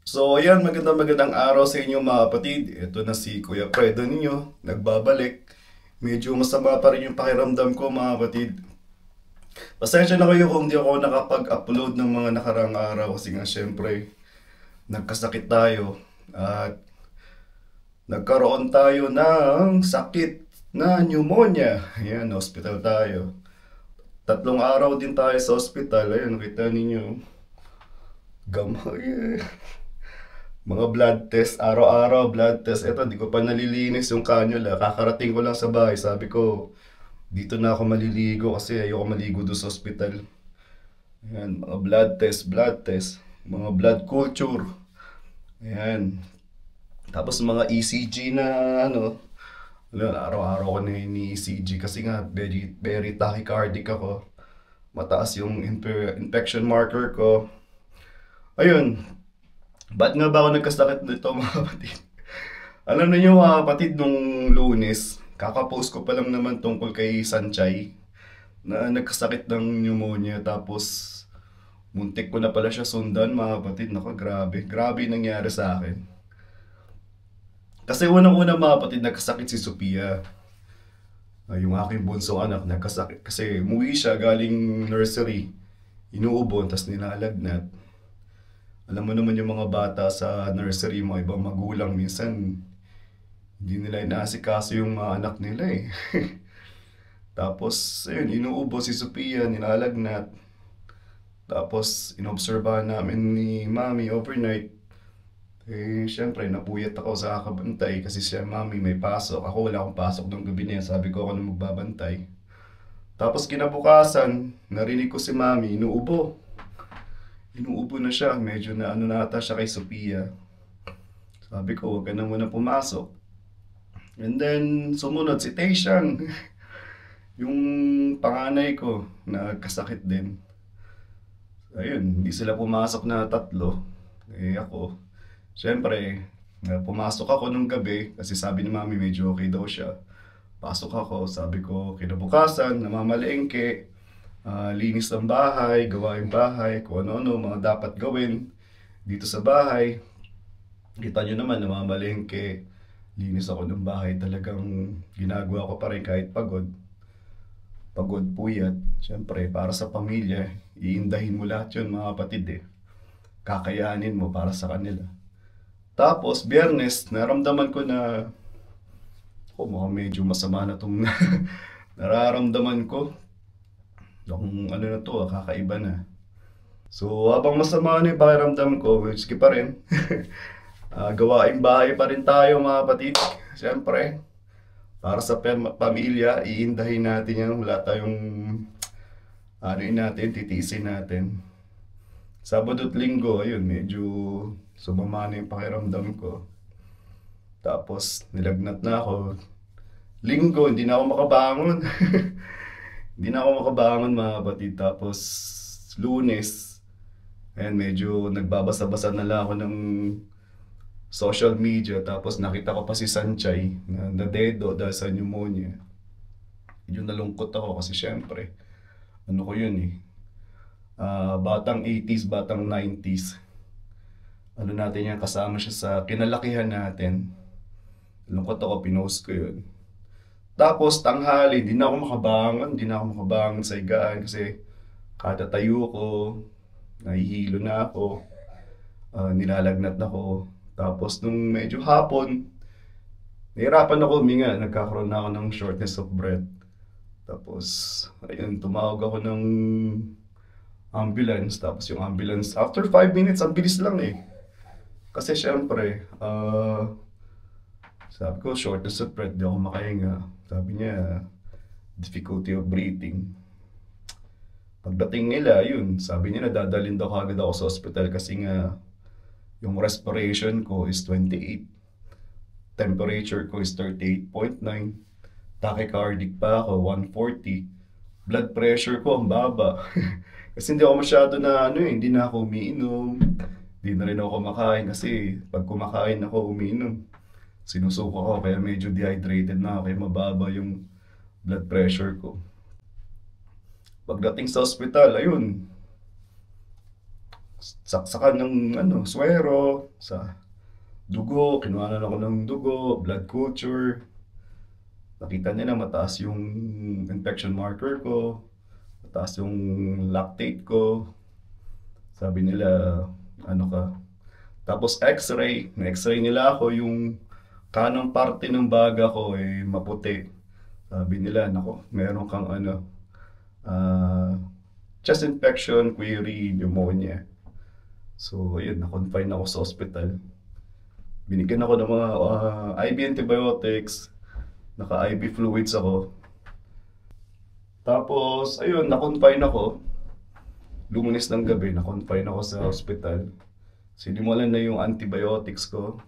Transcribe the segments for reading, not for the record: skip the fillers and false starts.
So ayan, magandang araw sa inyo mga kapatid. Ito na si Kuya Fredo ninyo, nagbabalik. Medyo masama pa rin yung pakiramdam ko mga kapatid. Pasensya na kayo kung di ako nakapag-upload ng mga nakarang araw kasi nga syempre nagkasakit tayo at nagkaroon tayo ng sakit na pneumonia. Ayan, hospital tayo. 3 araw din tayo sa hospital. Ayan, nakita ninyo. Gamay. Mga blood test, araw-araw blood test. Eto, di ko pa nalilinis yung cannula. Kakarating ko lang sa bahay. Sabi ko, dito na ako maliligo kasi ayoko maligo doon sa hospital. Ayan, mga blood test, mga blood culture. Ayan. Tapos mga ECG na ano, araw-araw ko na ni ECG kasi nga very tachycardic ako. Mataas yung infection marker ko. Ayun, ba't nga ba ako nagkasakit nito mga kapatid? Alam niyo mga kapatid, nung Lunes, kakapost ko pa lang naman tungkol kay Sanchay na nagkasakit ng pneumonia tapos muntik ko na pala siya sundan mga kapatid. Nako, grabe. Grabe yung nangyari sa akin. Kasi unang-una mga kapatid, nagkasakit si Sophia. Yung aking bunsong anak, nagkasakit. Kasi umuwi siya galing nursery. Inuubon, tas nilalagnat. Alam mo naman yung mga bata sa nursery, mga ibang magulang, minsan hindi nila inaasikaso yung mga anak nila eh. Tapos, ayun, inuubo si Sophia, nilalagnat. Tapos, inobserbahan namin ni Mami overnight. Eh, syempre, napuyat ako sa kakabantay kasi siya, Mami, may pasok. Ako, wala akong pasok ng gabi niya. Sabi ko ako na magbabantay. Tapos, kinabukasan, narinig ko si Mami, inuubo. Inuubo na siya. Medyo na ano na ata siya kay Sophia. Sabi ko, huwag ka na muna pumasok. And then, sumunod si Tayshan. Yung panganay ko, nagkasakit din. Ayun, hindi sila pumasok na tatlo. Eh ako, syempre, pumasok ako nung gabi kasi sabi ni Mami medyo okay daw siya. Pasok ako, sabi ko kinabukasan, namamalengke, linis ng bahay, gawaing bahay, kung ano-ano, mga dapat gawin dito sa bahay. Kita nyo naman, namamalengke, linis ako ng bahay, talagang ginagawa ko pa rin kahit pagod. Pagod, puyat. Siyempre, para sa pamilya, iindahin mo lahat yun mga kapatid eh. Kakayanin mo para sa kanila. Tapos, Biyernes, naramdaman ko na, mukhang medyo masama na itong nararamdaman ko. Kung ano na to, kakaiba na. So, habang masama na yung pakiramdam ko, whiskey pa rin. Gawaing bahay pa rin tayo mga kapatid. Siyempre, para sa pamilya, iindahin natin yan. Wala tayong natin, titiisin natin. Sabado at Linggo, ayun, medyo sumama na yung pakiramdam ko. Tapos, nilagnat na ako. Linggo, hindi na ako makabangon. Hindi na ako makabangon mga kapatid. Tapos, Lunes, ayan, medyo nagbabasa-basa na lang ako ng social media. Tapos, nakita ko pa si Sanchay na nadedo dahil sa pneumonia. Medyo nalungkot ako kasi syempre, ano ko yun eh. Batang 80s, batang 90s. Ano natin yan, kasama siya sa kinalakihan natin. Lungkot ako, pinost ko yun. Tapos tanghali, di na ako makabangon sa higaan kasi kada tayo ko, nahihilo na ako, nilalagnat na ako. Tapos nung medyo hapon, nahirapan ako huminga, nagkakaroon na ako ng shortness of breath. Tapos, ayun, tumawag ako ng ambulance. Tapos yung ambulance, after 5 minutes, ang bilis lang eh. Kasi syempre, sabi ko, shortness of breath, di ako makahinga. Sabi niya, difficulty of breathing. Pagdating nila, yun, sabi nila, dadalhin daw kagad ako sa hospital kasi nga, yung respiration ko is 28. Temperature ko is 38.9. Tachycardic pa ako, 140. Blood pressure ko, ang baba. Kasi hindi ako masyado na, hindi na ako umiinom. Hindi na rin ako kumakain kasi pag kumakain ako, umiinom. Sinusuko ako kaya medyo dehydrated na ako kaya mababa yung blood pressure ko. Pagdating sa ospital, ayun, saksakan ng swero, sa dugo, kinuhanan ako ng dugo, blood culture. Nakita nila mataas yung infection marker ko, mataas yung lactate ko. Sabi nila, ano ka. Tapos x-ray, na-x-ray nila ako yung kanang parte ng baga ko maputi. Sabi nila, nako, meron kang chest infection, query, pneumonia. So, ayun, na-confine ako sa ospital. Binigyan ako ng mga IV antibiotics, naka-IV fluids ako. Tapos, ayun, na-confine ako. Lunes ng gabi, na-confine ako sa ospital. Sinimulan na yung antibiotics ko.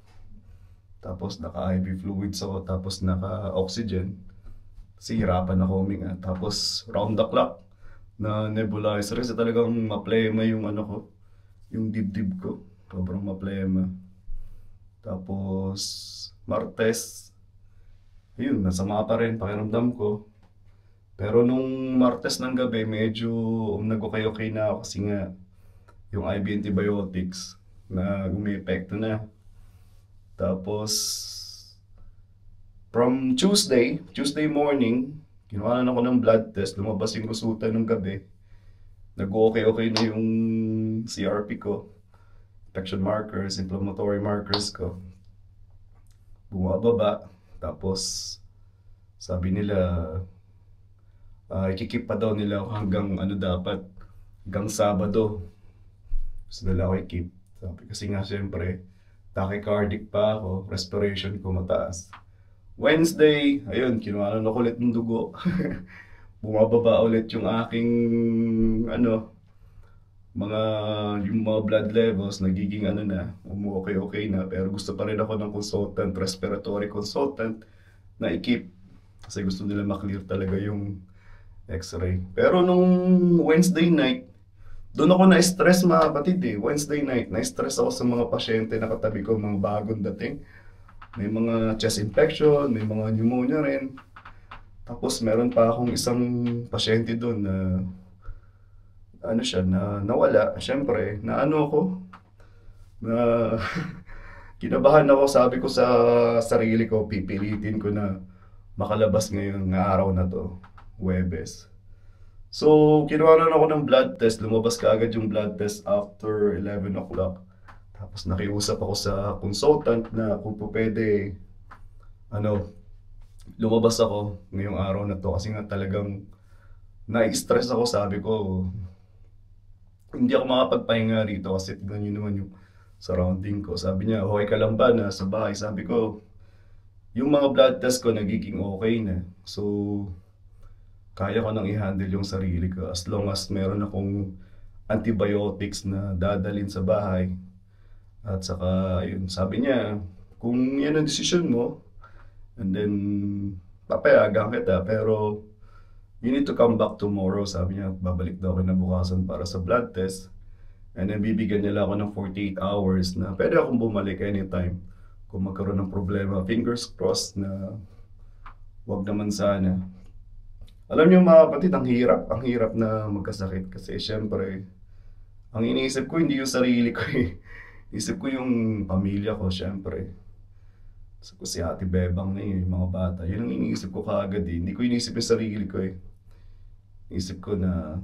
Tapos, naka-IV fluids ako. Tapos, naka-oxygen. Kasi hirapan ako huminga. Tapos, round the clock na nebulizer. Kasi talagang maplema yung ko, yung dibdib ko. Sobrang maplema. Tapos, Martes, ayun, nasama pa rin pakiramdam ko. Pero nung Martes ng gabi, medyo nag-okay na ako kasi nga yung IV antibiotics na umi-epekto na. Tapos, from Tuesday morning, kinuha na ako ng blood test, lumabas yung kusutan ng gabi. Nag-okay na yung CRP ko, infection markers, inflammatory markers ko. Bumababa, tapos sabi nila, ikikip pa daw nila ako hanggang dapat, hanggang Sabado. Gusto nila ako i-keep. Sabi kasi nga siyempre, tachycardic pa ako, respiration ko mataas. Wednesday, ayun, kinuha na ulit ng dugo. Bumababa ulit yung aking yung mga blood levels, nagiging okay na, pero gusto pa rin ako ng consultant, respiratory consultant, na i-keep. Kasi gusto nila maklear talaga yung x-ray. Pero nung Wednesday night, doon ako na-stress mga kapatid Wednesday night, na-stress ako sa mga pasyente na katabi ko, mga bagong dating. May mga chest infection, may mga pneumonia rin. Tapos meron pa akong isang pasyente doon na na nawala. Siyempre, na ako, na kinabahan ako, sabi ko sa sarili ko, pipilitin ko na makalabas ngayon ng araw na to, Huwebes. So, kinuha na ako ng blood test, lumabas ka agad yung blood test after 11 o'clock. Tapos nakiusap ako sa consultant na kung pwede, lumabas ako ngayong araw na to kasi nga talagang na-stress ako, sabi ko, hindi ako makapagpahinga rito kasi tignan nyo naman yung surrounding ko. Sabi niya, okay ka lang ba na sa bahay? Sabi ko, yung mga blood test ko nagiging okay na. So, kaya ko nang i-handle yung sarili ko as long as meron akong antibiotics na dadalhin sa bahay. At saka, yun, sabi niya, kung yan ang desisyon mo, and then, papayagan kita, pero you need to come back tomorrow. Sabi niya, babalik daw ako kinabukasan para sa blood test. And then, bibigyan nila ako ng 48 hours na pwede akong bumalik anytime kung magkaroon ng problema. Fingers crossed na wag naman sana. Alam niyo mga kapatid, ang hirap na magkasakit kasi syempre, ang iniisip ko hindi yung sarili ko Isip ko yung pamilya ko, syempre. Isip ko si Ate Bebang na yung mga bata. Yun ang iniisip ko kaagad Hindi ko iniisip yung sarili ko Isip ko na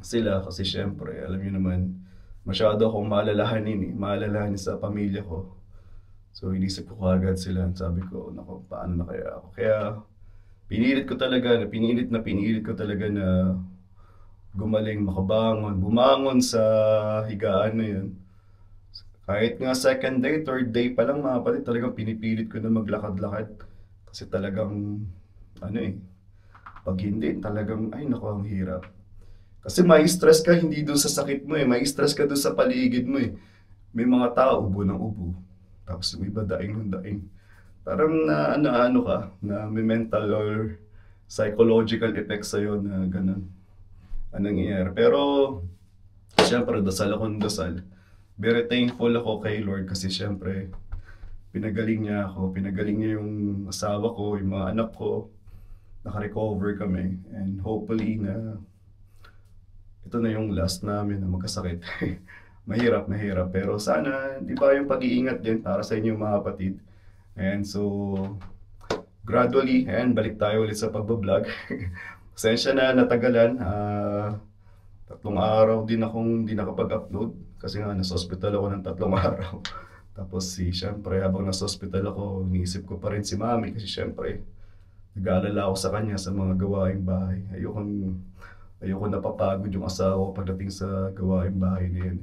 sila kasi syempre, alam niyo naman, masyado akong maalalahanin sa pamilya ko. So inisip ko kaagad sila. Sabi ko, nako, paano na kaya ako? Kaya pinilit ko talaga na gumaling, makabangon, bumangon sa higaan na yun. Kahit nga second day, third day pa lang mga kapatid, talagang pinipilit ko na maglakad-lakad. Kasi talagang, pag hindi, talagang, ay nako, ang hirap. Kasi may stress ka hindi doon sa sakit mo may stress ka doon sa paligid mo May mga tao, ubo ng ubo. Tapos yung iba, daing ng daing. Parang na na may mental or psychological effects sa'yo na ganun. Anong nangyayari. Pero, syempre, dasal ako ng dasal. Very thankful ako kay Lord kasi syempre, pinagaling niya ako. Pinagaling niya yung asawa ko, yung mga anak ko. Naka-recover kami. And hopefully na ito na yung last namin na magkasakit. Mahirap, mahirap. Pero sana, di ba yung pag-iingat din para sa inyo mga kapatid. And so, gradually, ayan, balik tayo ulit sa pagbablog. Pasensya na natagalan. 3 araw din akong di nakapag-upload kasi nga nasa hospital ako ng 3 araw. Tapos syempre habang nasa hospital ako, iniisip ko pa rin si mami kasi syempre nag-aalala ako sa kanya sa mga gawaing bahay. Ayoko napapagod yung asawa ko pagdating sa gawaing bahay na yan.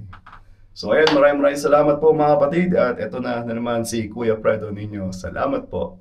So ayan, maraming salamat po mga kapatid at eto na naman si Kuya Fredo ninyo. Salamat po.